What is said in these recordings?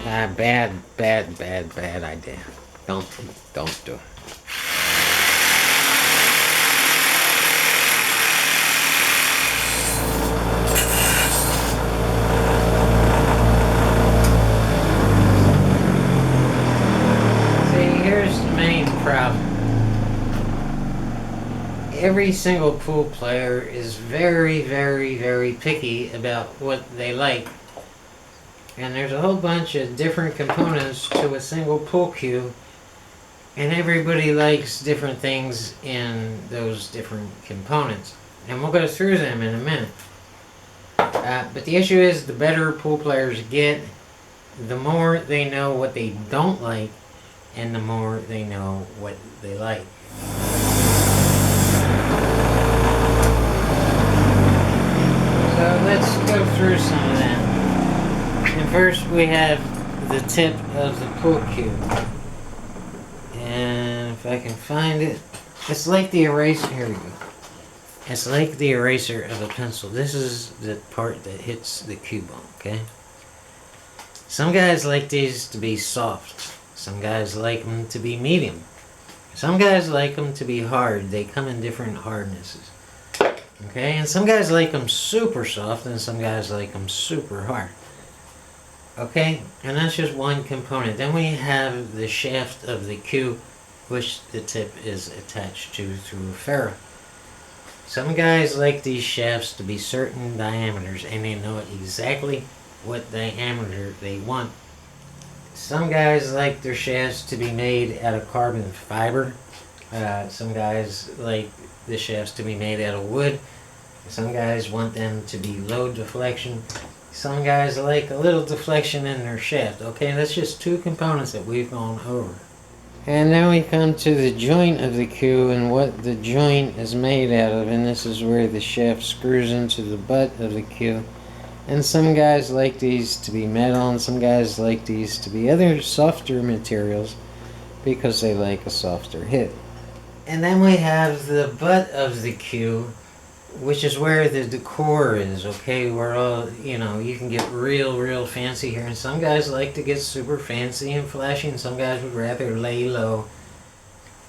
Bad idea. Don't do it. See, here's the main problem. Every single pool player is very picky about what they like. And there's a whole bunch of different components to a single pool cue, and everybody likes different things in those different components. And we'll go through them in a minute. But the issue is, the better pool players get, the more they know what they don't like, and the more they know what they like. So let's go through some of them. And first we have the tip of the pool cue. And if I can find it, it's like the eraser. Here we go. It's like the eraser of a pencil. This is the part that hits the cue ball, okay? Some guys like these to be soft. Some guys like them to be medium. Some guys like them to be hard. They come in different hardnesses. Okay, and some guys like them super soft, and some guys like them super hard. Okay, and that's just one component. Then we have the shaft of the cue, which the tip is attached to through a ferrule. Some guys like these shafts to be certain diameters, and they know exactly what diameter they want. Some guys like their shafts to be made out of carbon fiber. Some guys like the shafts to be made out of wood. Some guys want them to be low deflection. Some guys like a little deflection in their shaft. Okay, that's just two components that we've gone over. And now we come to the joint of the cue and what the joint is made out of. And this is where the shaft screws into the butt of the cue. And some guys like these to be metal, and some guys like these to be other softer materials because they like a softer hit. And then we have the butt of the cue, which is where the decor is, okay? Where all, you can get real fancy here. And some guys like to get super fancy and flashy, and some guys would rather lay low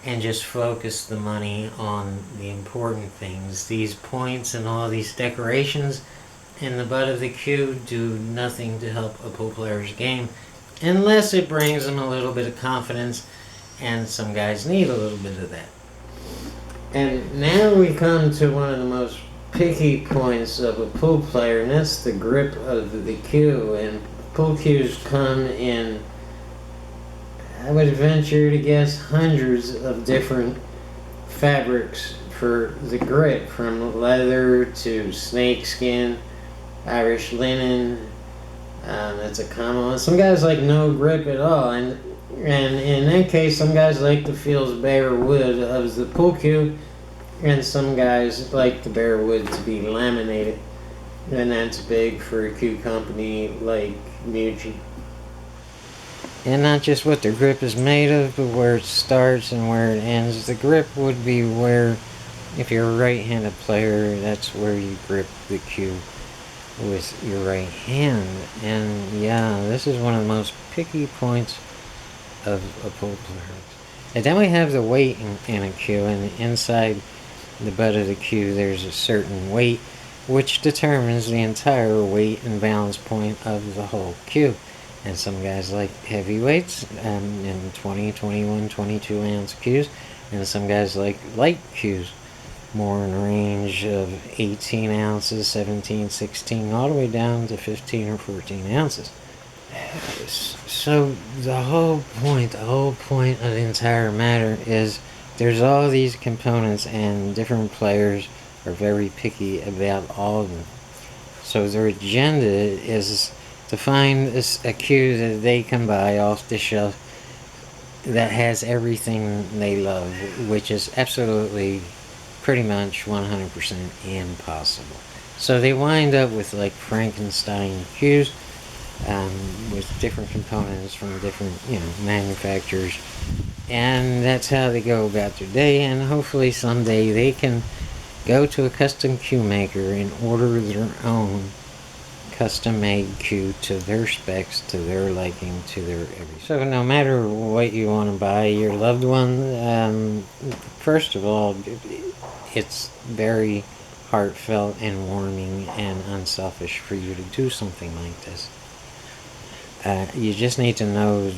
and just focus the money on the important things. These points and all these decorations in the butt of the cue do nothing to help a pool player's game, unless it brings them a little bit of confidence, and some guys need a little bit of that. And now we come to one of the most picky points of a pool player, and that's the grip of the cue. And pool cues come in, I would venture to guess, hundreds of different fabrics for the grip, from leather to snakeskin, Irish linen. That's a common one. Some guys like no grip at all, and in that case, some guys like the feels bare wood of the pool cue, and some guys like the bare wood to be laminated, and that's big for a cue company like Muji. And not just what the grip is made of, but where it starts and where it ends. The grip would be where, if you're a right-handed player, that's where you grip the cue with your right hand. And yeah, this is one of the most picky points of a pool player. And then we have the weight in a cue, and inside the butt of the cue there's a certain weight which determines the entire weight and balance point of the whole cue. And some guys like heavy weights in 20, 21, 22 ounce cues, and some guys like light cues, more in range of 18 ounces, 17, 16, all the way down to 15 or 14 ounces. So the whole point of the entire matter is there's all these components, and different players are very picky about all of them. So their agenda is to find a cue that they can buy off the shelf that has everything they love, which is absolutely pretty much 100% impossible. So they wind up with like Frankenstein cues, with different components from different manufacturers, and that's how they go about their day. And hopefully someday they can go to a custom cue maker and order their own custom-made cue to their specs, to their liking, to their everything. So no matter what you want to buy your loved one, first of all, it's very heartfelt and warming and unselfish for you to do something like this. You just need to know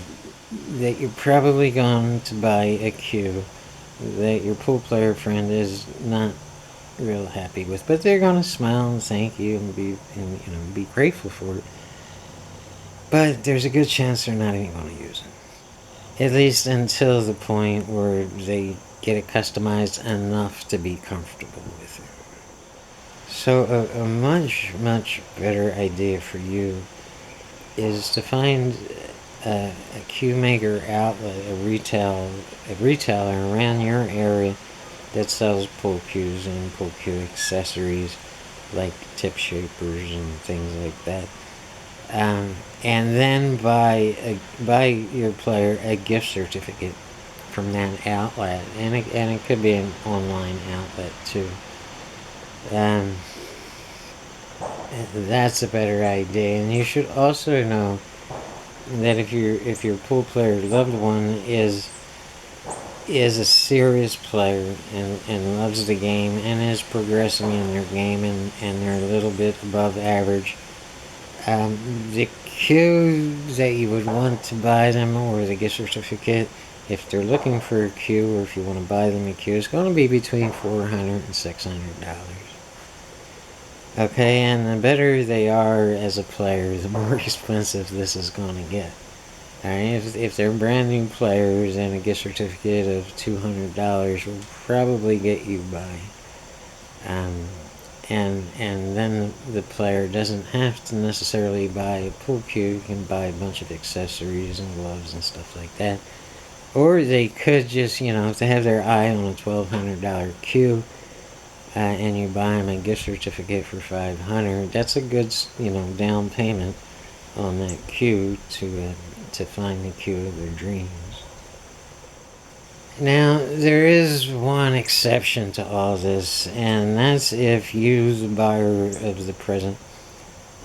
that you're probably going to buy a cue that your pool player friend is not real happy with, but they're gonna smile and thank you and be grateful for it. But there's a good chance they're not even going to use it, at least until the point where they get it customized enough to be comfortable with it. So a much better idea for you is to find a cue maker outlet, a retailer around your area that sells pool cues and pool cue accessories like tip shapers and things like that. And then buy your player a gift certificate from that outlet, and it could be an online outlet too. That's a better idea. And you should also know that if your pool player loved one is a serious player and loves the game and is progressing in their game and they're a little bit above average, the cue that you would want to buy them, or the gift certificate, if they're looking for a cue, or if you want to buy them a cue, is going to be between $400 and $600. Okay, and the better they are as a player, the more expensive this is going to get. Alright, if they're brand new players, and a gift certificate of $200 will probably get you by. And then the player doesn't have to necessarily buy a pool cue. You can buy a bunch of accessories and gloves and stuff like that. Or they could just, if they have their eye on a $1,200 cue, and you buy them a gift certificate for $500, that's a good, down payment on that cue to find the cue of their dreams. Now, there is one exception to all this, and that's if you, the buyer of the present,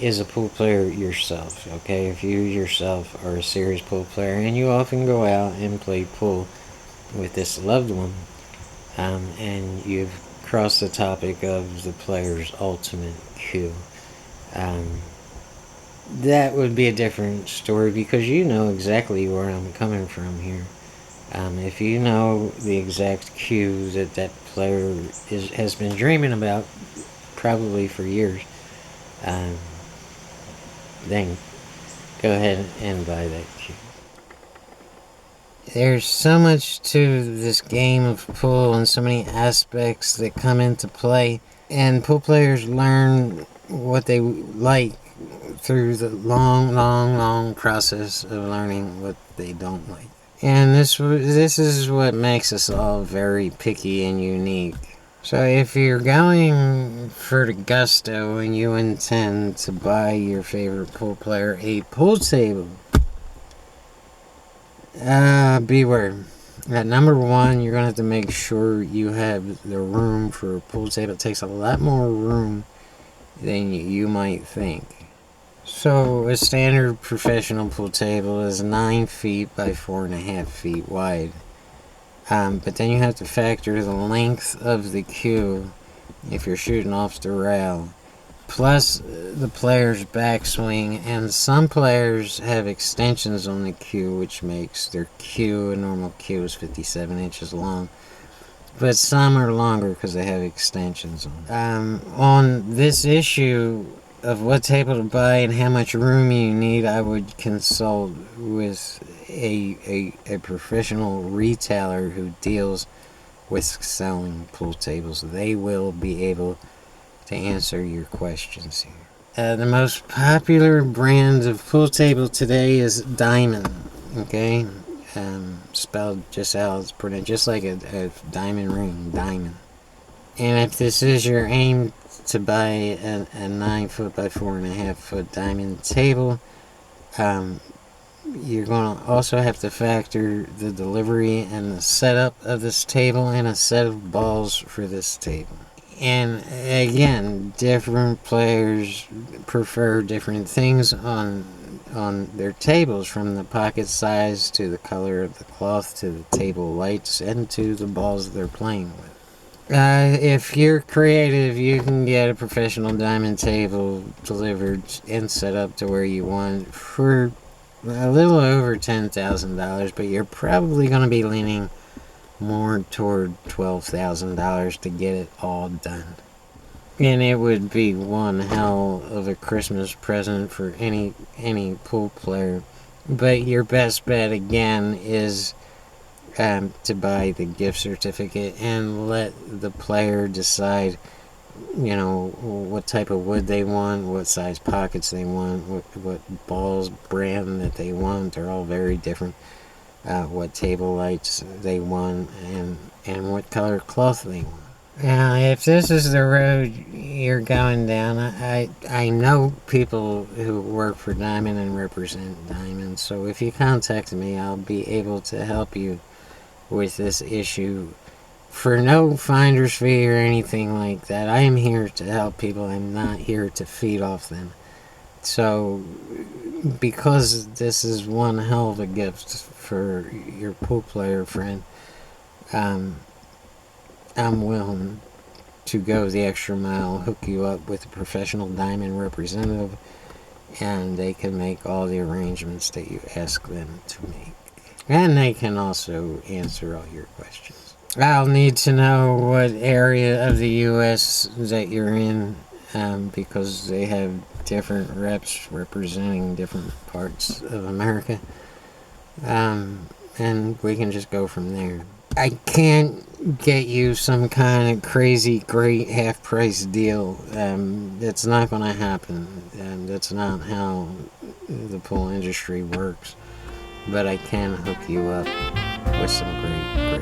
is a pool player yourself, okay? If you yourself are a serious pool player, and you often go out and play pool with this loved one, and you've crossed the topic of the player's ultimate cue, that would be a different story, because you know exactly where I'm coming from here. If you know the exact cue that player has been dreaming about, probably for years, then go ahead and buy that cue. There's so much to this game of pool and so many aspects that come into play, and pool players learn what they like through the long process of learning what they don't like. And this is what makes us all very picky and unique. So if you're going for the gusto and you intend to buy your favorite pool player a pool table, beware. At number one, you're going to have to make sure you have the room for a pool table. It takes a lot more room than you might think. So a standard professional pool table is 9 feet by 4.5 feet wide. But then you have to factor the length of the cue if you're shooting off the rail, plus the player's backswing, and some players have extensions on the cue, which makes their cue, a normal cue is 57 inches long, but some are longer because they have extensions on. On this issue of what table to buy and how much room you need, I would consult with a professional retailer who deals with selling pool tables. They will be able to answer your questions here. The most popular brand of pool table today is Diamond. Okay, spelled just how it's pronounced, just like a diamond ring, Diamond. And if this is your aim to buy a 9 foot by 4.5 foot diamond table, you're going to also have to factor the delivery and the setup of this table and a set of balls for this table. And again, different players prefer different things on their tables, from the pocket size to the color of the cloth to the table lights and to the balls they're playing with. If you're creative, you can get a professional diamond table delivered and set up to where you want for a little over $10,000, but you're probably going to be leaning more toward $12,000 to get it all done. And it would be one hell of a Christmas present for any pool player. But your best bet again is to buy the gift certificate and let the player decide, what type of wood they want, what size pockets they want, what balls brand that they want. They're all very different. What table lights they want, and what color cloth they want. Now, if this is the road you're going down, I know people who work for Diamond and represent Diamond, so if you contact me, I'll be able to help you with this issue for no finder's fee or anything like that. I am here to help people. I'm not here to feed off them. So, because this is one hell of a gift for your pool player friend, I'm willing to go the extra mile, hook you up with a professional Diamond representative, and they can make all the arrangements that you ask them to make. And they can also answer all your questions. I'll need to know what area of the U.S. that you're in, because they have different reps representing different parts of America. And we can just go from there. I can't get you some kind of crazy great half price deal. That's not going to happen. That's not how the pool industry works. But I can hook you up with some great